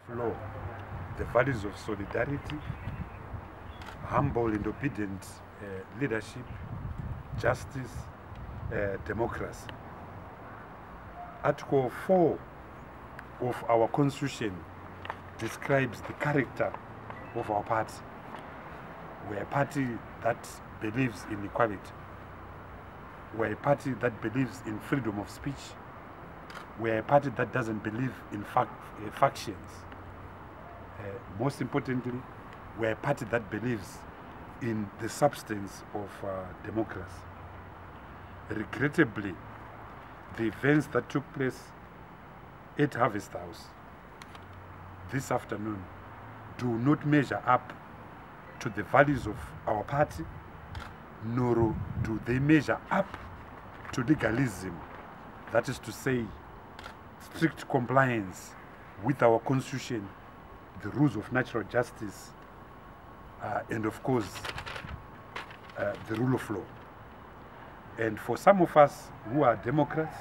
flow the values of solidarity, humble and obedient leadership, justice, democracy. Article 4 of our Constitution describes the character of our party. We're a party that believes in equality. We're a party that believes in freedom of speech. We're a party that doesn't believe in factions. Most importantly, we're a party that believes in the substance of democracy. Regrettably, the events that took place at Harvest House this afternoon do not measure up to the values of our party, nor do they measure up to legalism, that is to say, strict compliance with our Constitution, the rules of natural justice, and of course, the rule of law. And for some of us who are Democrats,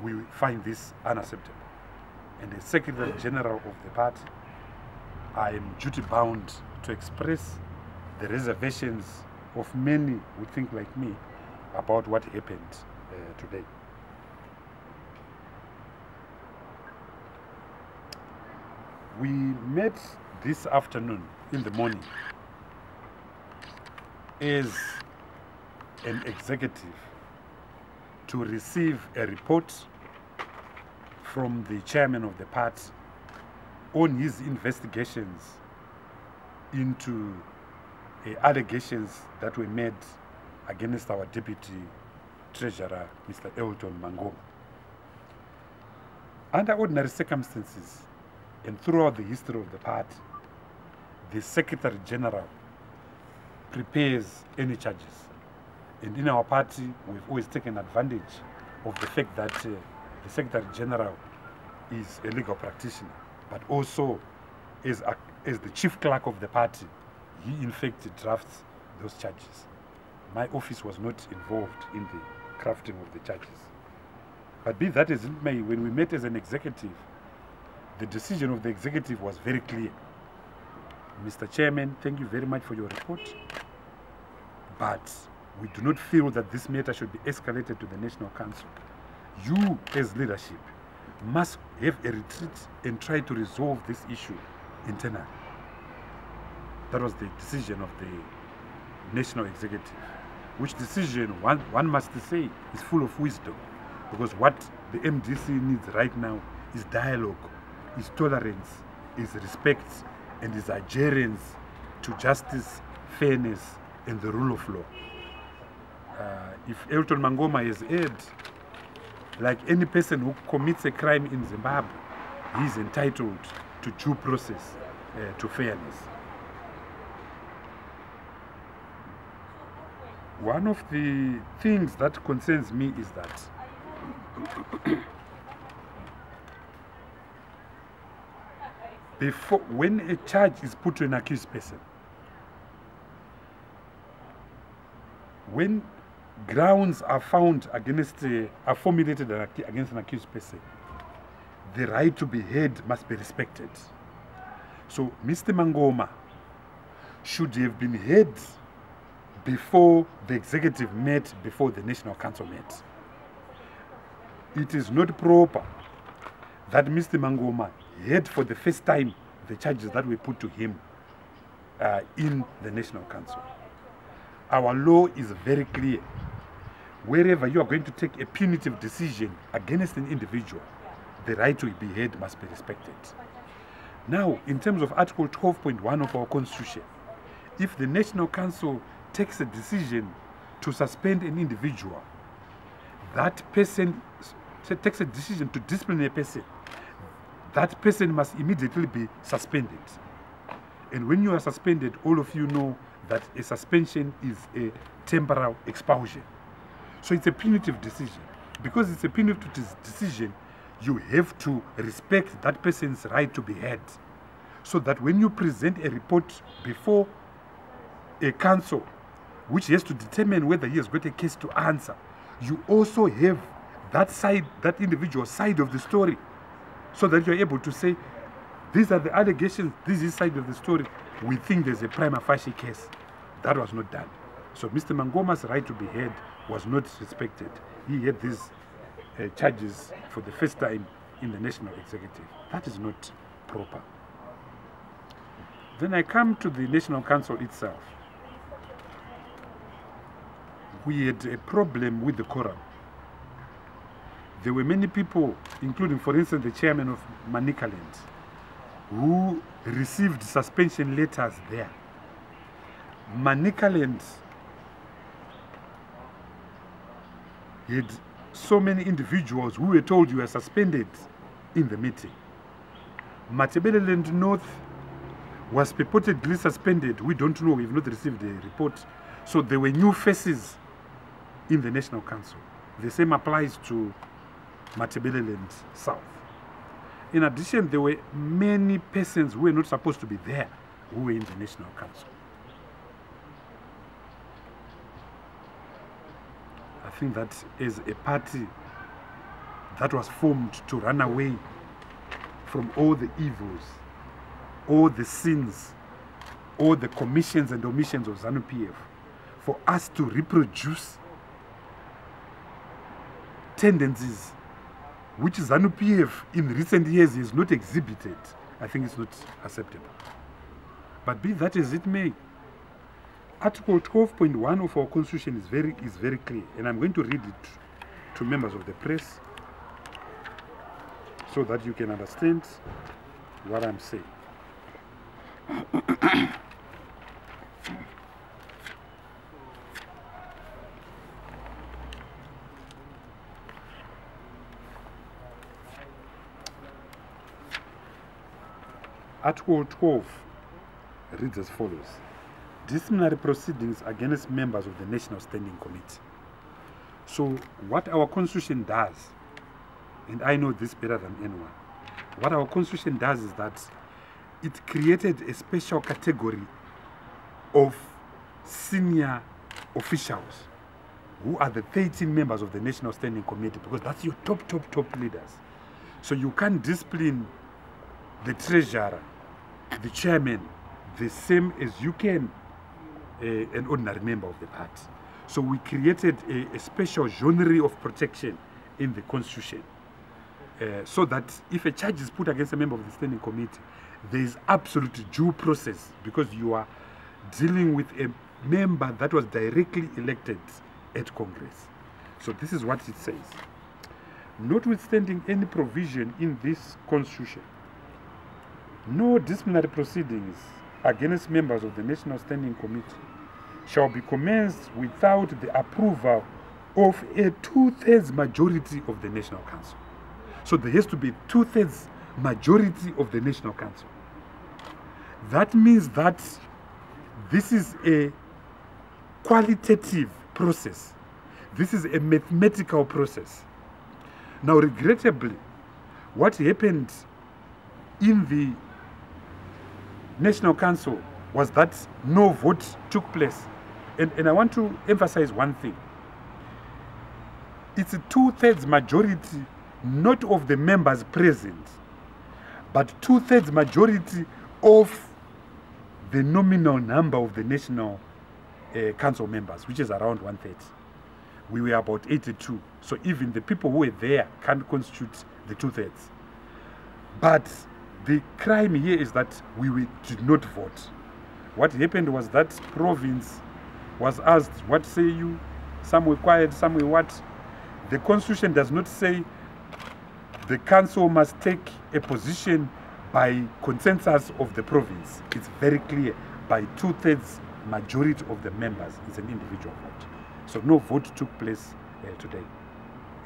we find this unacceptable. And as Secretary General of the party, I am duty-bound to express the reservations of many who think like me about what happened today. We met this afternoon in the morning as an executive to receive a report from the chairman of the party on his investigations into allegations that were made against our Deputy Treasurer, Mr. Elton Mangoma. Under ordinary circumstances, and throughout the history of the party, the Secretary General prepares any charges. And in our party, we've always taken advantage of the fact that the Secretary General is a legal practitioner, but also as the chief clerk of the party, he in fact drafts those charges. My office was not involved in the crafting of the charges. But be that as it may, when we met as an executive, the decision of the executive was very clear. Mr. Chairman, thank you very much for your report, but we do not feel that this matter should be escalated to the National Council. You, as leadership, must have a retreat and try to resolve this issue internally. That was the decision of the National Executive, which decision, one must say, is full of wisdom, because what the MDC needs right now is dialogue, is tolerance, is respect, and is adherence to justice, fairness, and the rule of law. If Elton Mangoma is aired, like any person who commits a crime in Zimbabwe, he is entitled to due process, to fairness. One of the things that concerns me is that when a charge is put to an accused person, when grounds are found against, are formulated against an accused person, the right to be heard must be respected. So Mr. Mangoma should have been heard before the executive met, before the National Council met. It is not proper that Mr. Mangoma heard for the first time the charges that were put to him in the National Council. Our law is very clear. Wherever you are going to take a punitive decision against an individual, the right to be heard must be respected. Now, in terms of Article 12.1 of our Constitution, if the National Council takes a decision to suspend an individual, that person takes a decision to discipline a person, that person must immediately be suspended. And when you are suspended, all of you know that a suspension is a temporal expulsion. So it's a punitive decision. Because it's a punitive decision, you have to respect that person's right to be heard. So that when you present a report before a council, which has to determine whether he has got a case to answer, you also have that side, that individual side of the story, so that you're able to say, These are the allegations, this is side of the story. We think there's a prima facie case. That was not done. So Mr. Mangoma's right to be heard was not respected. He had these charges for the first time in the National Executive. That is not proper. Then I come to the National Council itself. We had a problem with the quorum. There were many people, including, for instance, the chairman of Manicaland, who received suspension letters there. Manicaland had so many individuals who were told you were suspended in the meeting. Matabeleland North was purportedly suspended. We don't know, we've not received a report. So there were new faces in the National Council. The same applies to Matabeleland South. In addition, there were many persons who were not supposed to be there who were in the National Council. I think that is a party that was formed to run away from all the evils, all the sins, all the commissions and omissions of ZANU-PF, for us to reproduce tendencies which ZANU-PF in recent years has not exhibited. I think it's not acceptable. But be that as it may, Article 12.1 of our Constitution is very clear, and I'm going to read it to members of the press so that you can understand what I'm saying. Article 12 reads as follows: disciplinary proceedings against members of the National Standing Committee. So what our Constitution does, and I know this better than anyone, what our Constitution does is that it created a special category of senior officials who are the 13 members of the National Standing Committee, because that's your top leaders. So you can't discipline the treasurer, the chairman, the same as you can an ordinary member of the party. So we created a special genre of protection in the Constitution, so that if a charge is put against a member of the Standing Committee, there is absolute due process, because you are dealing with a member that was directly elected at Congress. So this is what it says: notwithstanding any provision in this Constitution, no disciplinary proceedings against members of the National Standing Committee shall be commenced without the approval of a 2/3 majority of the National Council. So there has to be 2/3 majority of the National Council. That means that this is a qualitative process. This is a mathematical process. Now, regrettably, what happened in the National Council was that no vote took place. And I want to emphasize one thing. It's a 2/3 majority, not of the members present, but 2/3 majority of the nominal number of the National Council members, which is around 1/3. We were about 82. So even the people who were there can't constitute the 2/3. But the crime here is that we did not vote. What happened was that province was asked, what say you? Some were quiet, some were what? The Constitution does not say the council must take a position by consensus of the province. It's very clear, by 2/3 majority of the members. It's an individual vote. So no vote took place today.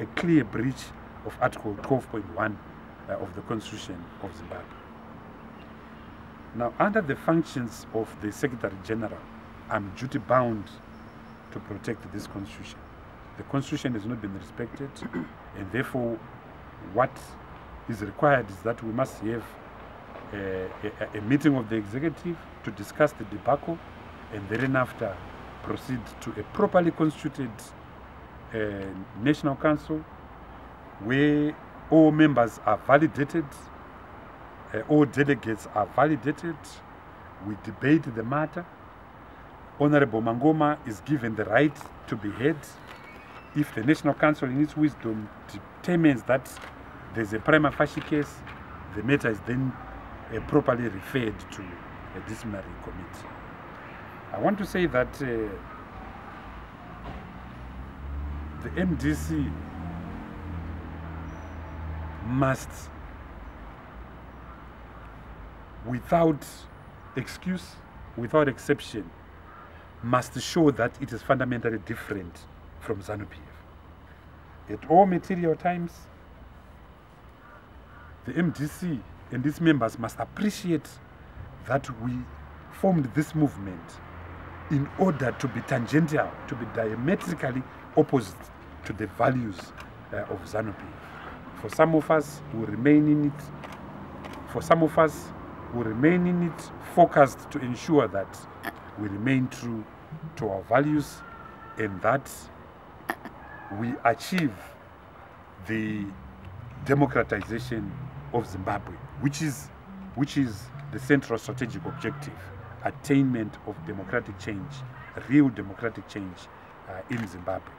A clear breach of Article 12.1 of the Constitution of Zimbabwe. Now, under the functions of the Secretary General, I'm duty bound to protect this Constitution. The Constitution has not been respected, and therefore what is required is that we must have a meeting of the executive to discuss the debacle, and thereafter proceed to a properly constituted National Council where all members are validated All delegates are validated. We debate the matter. Honorable Mangoma is given the right to be heard. If the National Council in its wisdom determines that there's a prima facie case, the matter is then properly referred to a disciplinary committee. I want to say that the MDC must, without excuse, without exception, must show that it is fundamentally different from ZANU-PF. At all material times, the MDC and its members must appreciate that we formed this movement in order to be tangential, to be diametrically opposite to the values of ZANU-PF. For some of us who remain in it, focused to ensure that we remain true to our values and that we achieve the democratization of Zimbabwe, which is the central strategic objective, attainment of democratic change, real democratic change in Zimbabwe.